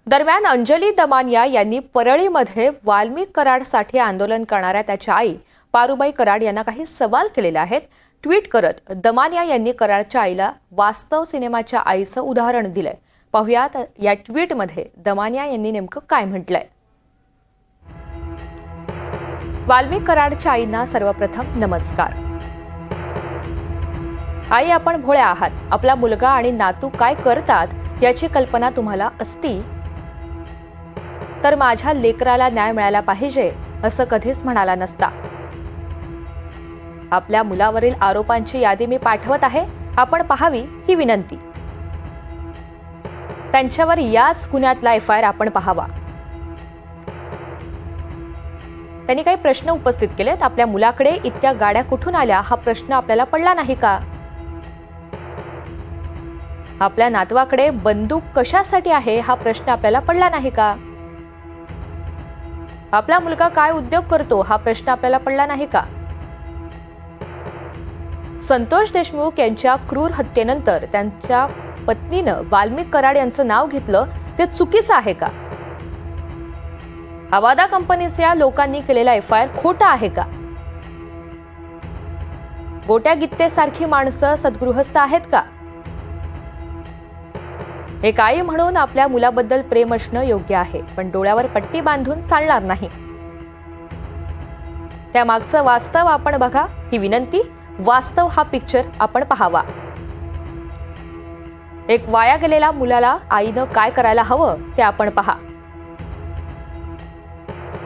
दरम्यान अंजली दमानिया यांनी परळीमध्ये वाल्मिक कराडसाठी आंदोलन करणाऱ्या त्याच्या आई पारुबाई कराड यांना काही सवाल केलेले आहेत. ट्विट करत दमानिया यांनी कराडच्या आईला वास्तव सिनेमाच्या आईचं उदाहरण दिलंय. पाहुयात या ट्विटमध्ये दमानिया यांनी नेमकं काय म्हटलंय. वाल्मिक कराडच्या आईंना सर्वप्रथम नमस्कार. आई, आपण भोळ्या आहात. आपला मुलगा आणि नातू काय करतात याची कल्पना तुम्हाला असती तर माझ्या लेकराला न्याय मिळाला पाहिजे असं कधीच म्हणाला नसता. आपल्या मुलावरील आरोपांची यादी मी पाठवत आहे, आपण पाहावी ही विनंती. त्यांच्यावर याच गुन्ह्यातला FIR आपण पाहावा. त्यांनी काही प्रश्न उपस्थित केलेत. आपल्या मुलाकडे इतक्या गाड्या कुठून आल्या हा प्रश्न आपल्याला पडला नाही का? आपल्या नातवाकडे बंदूक कशासाठी आहे हा प्रश्न आपल्याला पडला नाही का? आपला मुलगा काय उद्योग करतो हा प्रश्न आपल्याला पडला नाही का? संतोष देशमुख यांच्या क्रूर हत्येनंतर त्यांच्या पत्नीनं वाल्मिक कराड यांचं नाव घेतलं, ते चुकीचं आहे का? अवादा कंपनीच्या लोकांनी केलेला FIR खोटा आहे का? गोट्या गित्तेसारखी माणसं सद्गृहस्थ आहेत का? एक आई म्हणून आपल्या मुलाबद्दल प्रेम असणं योग्य आहे, पण डोळ्यावर पट्टी बांधून चालणार नाही. त्यामागचं वास्तव आपण बघा ही विनंती. वास्तव हा पिक्चर आपण पाहावा. एक वाया गेलेल्या मुलाला आईनं काय करायला हवं ते आपण पहा.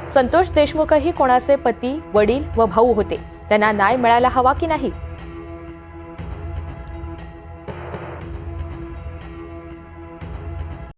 संतोष देशमुखही कोणाचे पती, वडील व भाऊ होते. त्यांना न्याय मिळायला हवा की नाही